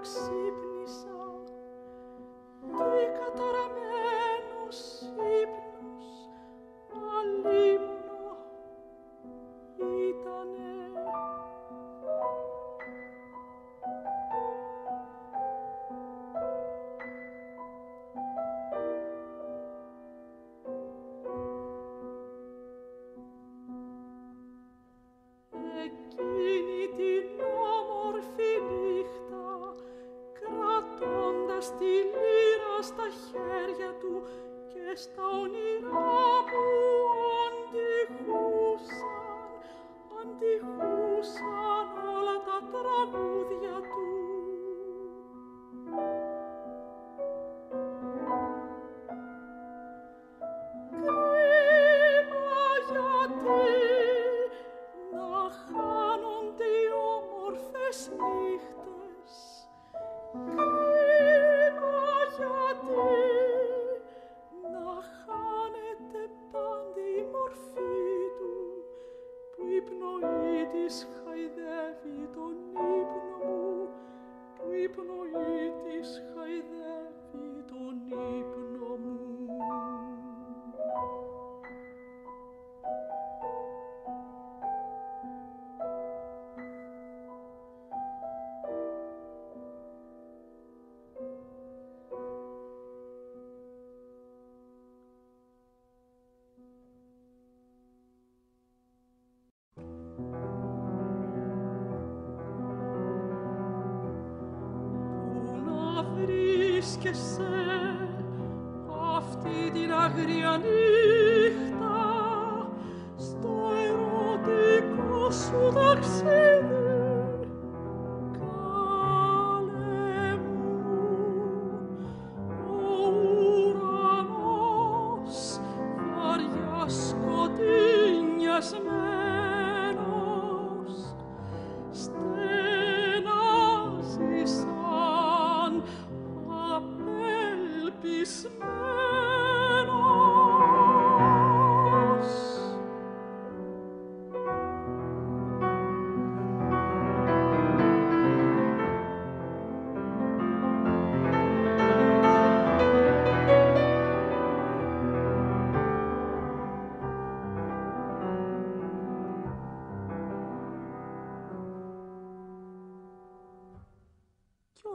ξύπνησα και καταραμένος ύπνος αλίμονο ήτανε. Εκείνη την όμορφη νύχτα, κρατώντας τη λύρα στα χέρια του και στα όνειρά μου αντιχούσαν όλα τα τραγούδια του. Κρίμα γιατί να χάνονται οι όμορφες νύχτες. Κρίμα γιατί να χάνεται πάντα η μορφή του, που η πνοή της χαϊδεύει τον ύπνο μου, που η πνοή της χαϊδεύει τον ύπνο μου. Βρίσκεσαι αυτή την αγρία νύχτα στο ερωτικό σου ταξίδι. Καλέ μου, ο ουρανός βαριά σκοτεινιασμένος στενάζει σαν απελπισμένος. Κι ο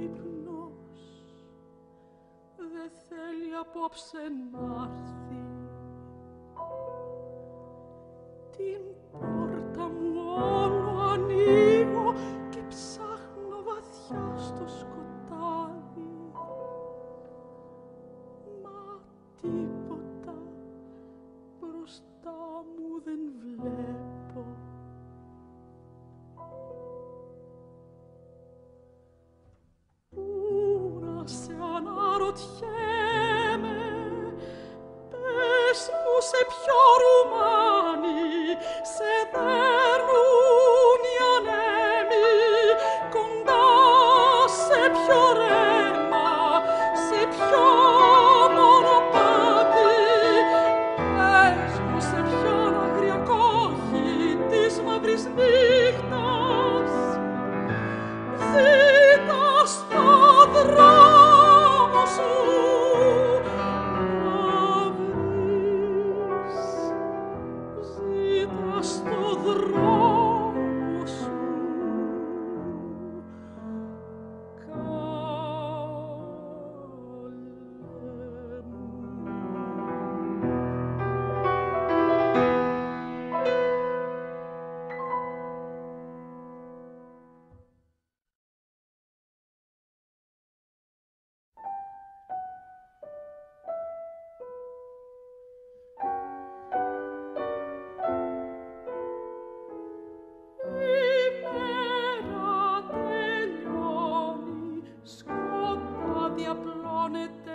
ύπνος δεν θέλει απόψε να'ρθεί. Την πόρτα μου όλο ανοίγω και ψάχνω βαθιά στο σκοτάδι. Μα τίποτα μπροστά μου δεν βλέπω. Πού να σε αναρωτιέμαι, πες μου σε ποιο ρουμάνι σε δέρνουν οι ανέμοι, κοντά σε ποιο ρέμα, σε ποιο μονοπάτι. Πες μου σε ποιον αγρία κόχη της μαύρης νύχτας ζήτα στο δρόμο σου να βρεις. Ζήτα στο δρόμο σου καλέ μου.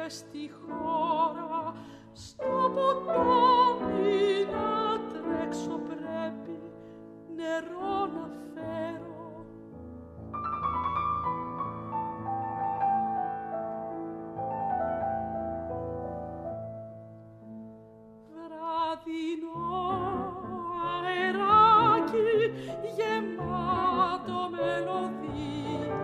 Στη χώρα, στο ποτάμι να τρέξω πρέπει, νερό να φέρω. Βραδινό αεράκι γεμάτο μελωδία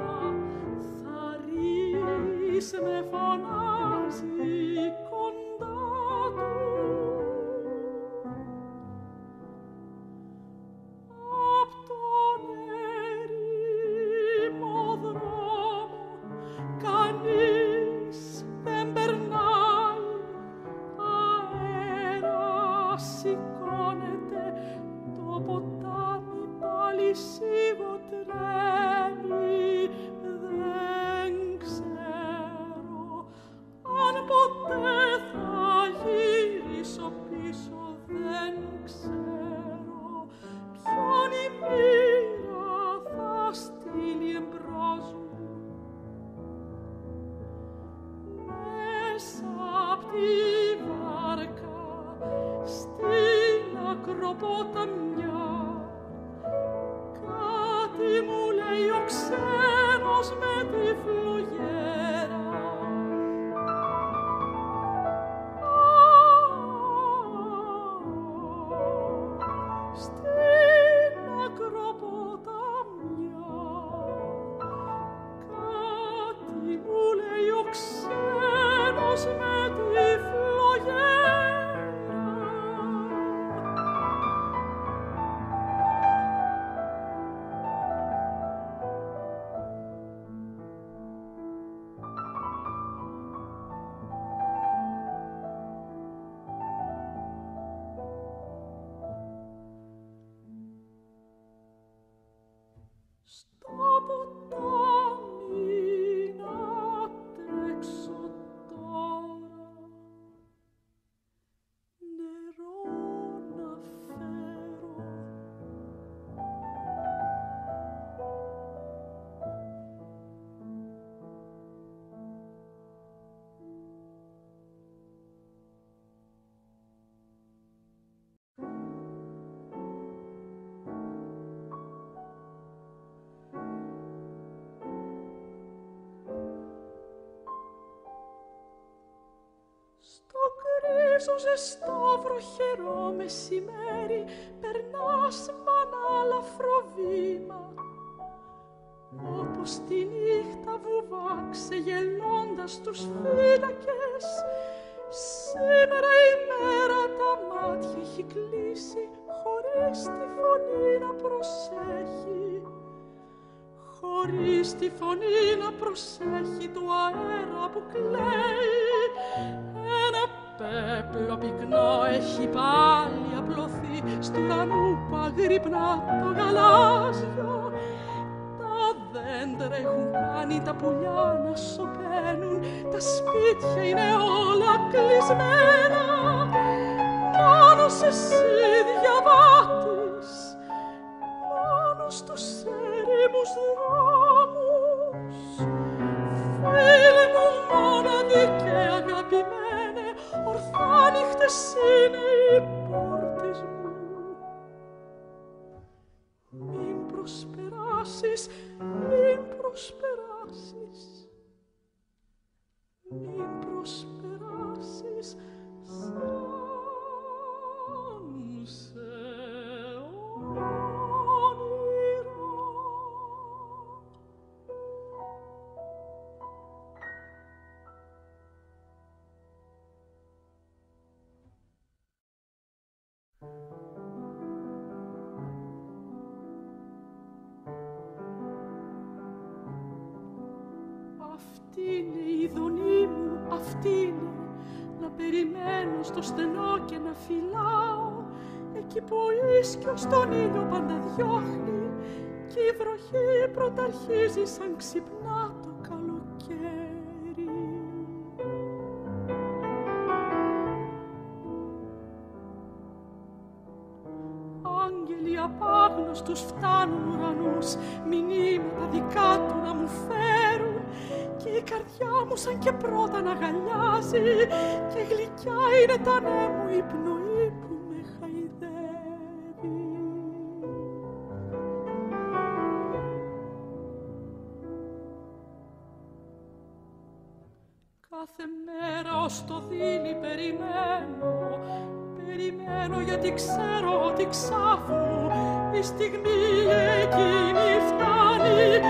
βρίζω ζεστό βροχερό μεσημέρι, περνάς μ' ανάλαφρο βήμα. Όπως τη νύχτα βουβάξε γελώντας τους φύλακες, σήμερα η μέρα τα μάτια έχει κλείσει, χωρίς τη φωνή να προσέχει. Χωρίς τη φωνή να προσέχει του αέρα που κλαίει. Ένα πέπλο πυκνό έχει πάλι απλωθεί στ' ουρανού που αγρύπνα το γαλάζιο. Τα δέντρα έχουν κάνει τα πουλιά να σωπαίνουν, τα σπίτια είναι όλα κλεισμένα. Μόνος εσύ διαβάτης, μόνος στους έρημους δρόμους. Φίλοι μου μόναδοι και αγαπημένε, ορθάνυχτες είναι οι πόρτες μου. Μην προσπεράσεις, μην προσπεράσεις, μην προσπεράσεις σαν σε όνειρο. Αυτή είναι η ειδονή μου, αυτή είναι, να περιμένω στο στενό και να φυλάω, εκεί που ο ίσκιος τον ήλιο πάντα διώχνει και η βροχή πρωταρχίζει σαν ξυπνά το καλοκαίρι. Άγγελοι απάγνωστους φτάνουν ουρανούς, μηνύματα δικά του να μου φέρουν, και η καρδιά μου σαν και πρώτα να αγκαλιάζει, και γλυκιά είναι τα νέα μου η πνοή που με χαϊδεύει. Κάθε μέρα ως το δίλη περιμένω γιατί ξέρω ότι ξάφνου η στιγμή εκείνη φτάνει.